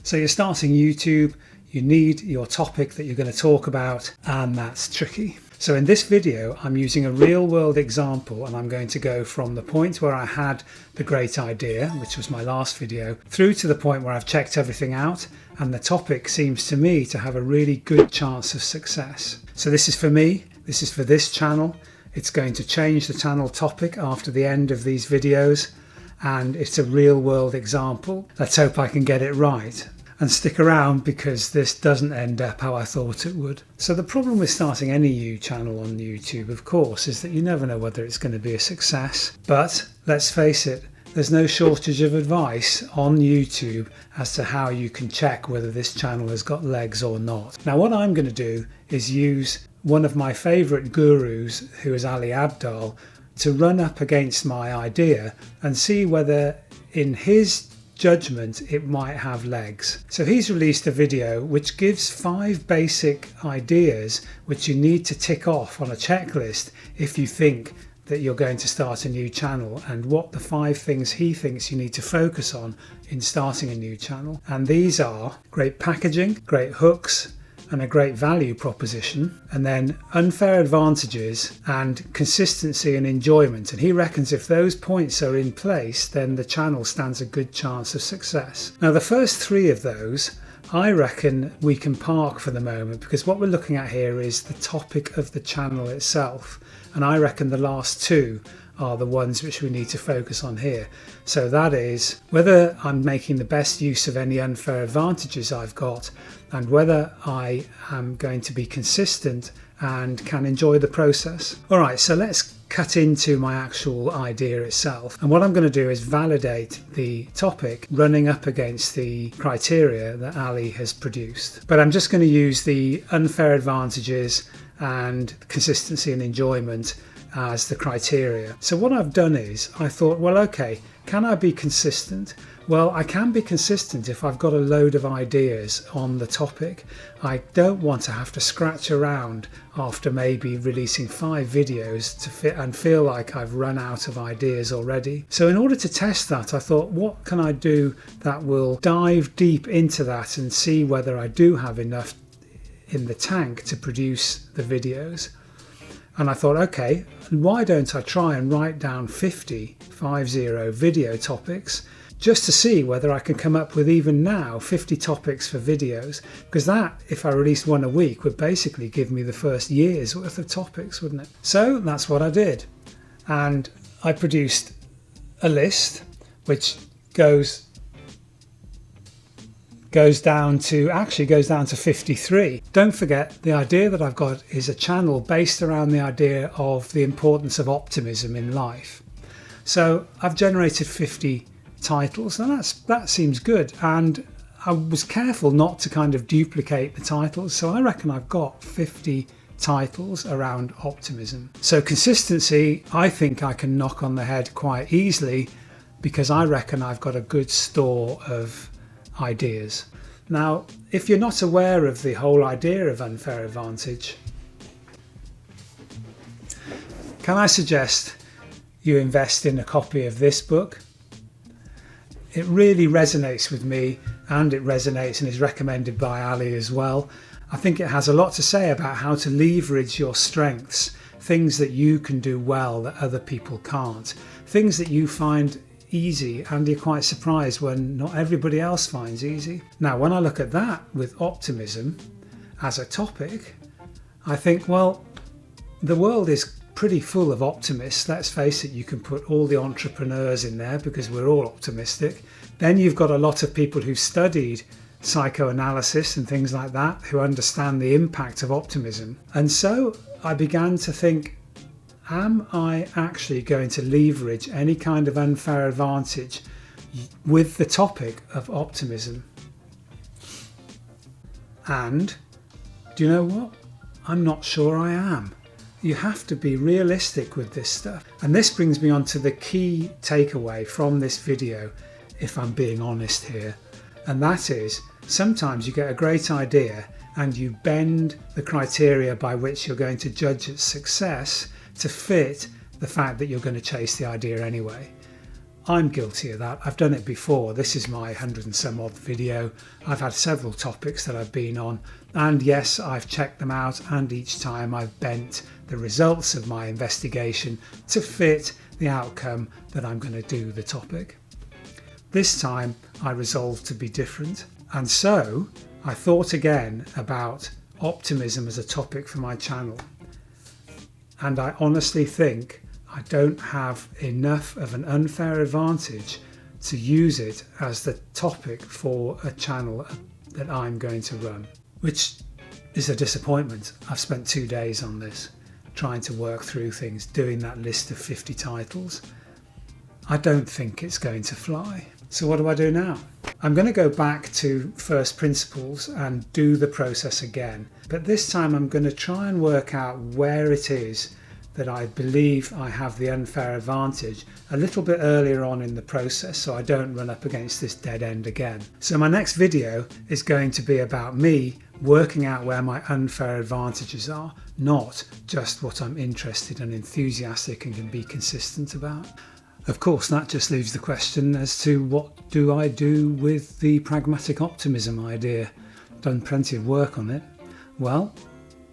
So you're starting YouTube, you need your topic that you're going to talk about, and that's tricky. So in this video, I'm using a real world example, and I'm going to go from the point where I had the great idea, which was my last video, through to the point where I've checked everything out and the topic seems to me to have a really good chance of success. So this is for me, this is for this channel. It's going to change the channel topic after the end of these videos, and it's a real world example. Let's hope I can get it right. And stick around because this doesn't end up how I thought it would. So the problem with starting any new channel on YouTube, of course, is that you never know whether it's going to be a success. But let's face it, there's no shortage of advice on YouTube as to how you can check whether this channel has got legs or not. Now what I'm going to do is use one of my favourite gurus, who is Ali Abdaal, to run up against my idea and see whether in his judgment it might have legs. So he's released a video which gives 5 basic ideas which you need to tick off on a checklist if you think that you're going to start a new channel, and what the 5 things he thinks you need to focus on in starting a new channel. And these are great packaging, great hooks, and a great value proposition, and then unfair advantages and consistency and enjoyment. And he reckons if those points are in place, then the channel stands a good chance of success. Now the first 3 of those I reckon we can park for the moment, because what we're looking at here is the topic of the channel itself, and I reckon the last 2 are the ones which we need to focus on here. So that is whether I'm making the best use of any unfair advantages I've got, and whether I am going to be consistent and can enjoy the process. Alright, so let's cut into my actual idea itself. And what I'm going to do is validate the topic running up against the criteria that Ali has produced. But I'm just going to use the unfair advantages and consistency and enjoyment as the criteria. So what I've done is I thought, well, okay, can I be consistent? Well, I can be consistent if I've got a load of ideas on the topic. I don't want to have to scratch around after maybe releasing 5 videos to fit and feel like I've run out of ideas already. So in order to test that, I thought, what can I do that will dive deep into that and see whether I do have enough in the tank to produce the videos? And I thought, okay, why don't I try and write down 50 video topics just to see whether I can come up with, even now, 50 topics for videos, because that, if I released one a week, would basically give me the first year's worth of topics, wouldn't it? So that's what I did, and I produced a list which goes down to 53. Don't forget, the idea that I've got is a channel based around the idea of the importance of optimism in life. So I've generated 50 titles, and that seems good, and I was careful not to kind of duplicate the titles, so I reckon I've got 50 titles around optimism. So consistency, I think I can knock on the head quite easily, because I reckon I've got a good store of ideas. Now, if you're not aware of the whole idea of unfair advantage, can I suggest you invest in a copy of this book? It really resonates with me, and it resonates and is recommended by Ali as well. I think it has a lot to say about how to leverage your strengths, things that you can do well that other people can't, things that you find easy and you're quite surprised when not everybody else finds easy. Now, when I look at that with optimism as a topic, I think, well, the world is pretty full of optimists. Let's face it, you can put all the entrepreneurs in there because we're all optimistic. Then you've got a lot of people who've studied psychoanalysis and things like that, who understand the impact of optimism. And so I began to think, am I actually going to leverage any kind of unfair advantage with the topic of optimism? And do you know what? I'm not sure I am. You have to be realistic with this stuff. And this brings me on to the key takeaway from this video, if I'm being honest here. And that is, sometimes you get a great idea and you bend the criteria by which you're going to judge its success to fit the fact that you're going to chase the idea anyway. I'm guilty of that. I've done it before. This is my 100 and some odd video. I've had several topics that I've been on, and yes, I've checked them out, and each time I've bent the results of my investigation to fit the outcome that I'm going to do the topic. This time I resolved to be different, and so I thought again about optimism as a topic for my channel, and I honestly think I don't have enough of an unfair advantage to use it as the topic for a channel that I'm going to run, which is a disappointment. I've spent 2 days on this, trying to work through things, doing that list of 50 titles. I don't think it's going to fly. So what do I do now? I'm going to go back to first principles and do the process again, but this time I'm going to try and work out where it is that I believe I have the unfair advantage a little bit earlier on in the process, so I don't run up against this dead end again. So my next video is going to be about me working out where my unfair advantages are, not just what I'm interested and enthusiastic and can be consistent about. Of course, that just leaves the question as to what do I do with the pragmatic optimism idea. Done plenty of work on it. Well,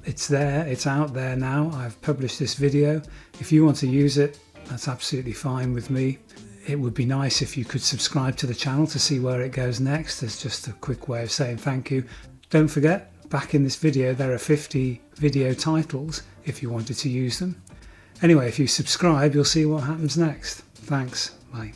it's there, it's out there now. I've published this video. If you want to use it, that's absolutely fine with me. It would be nice if you could subscribe to the channel to see where it goes next. There's just a quick way of saying thank you. Don't forget, back in this video there are 50 video titles if you wanted to use them. Anyway, if you subscribe, you'll see what happens next. Thanks, bye.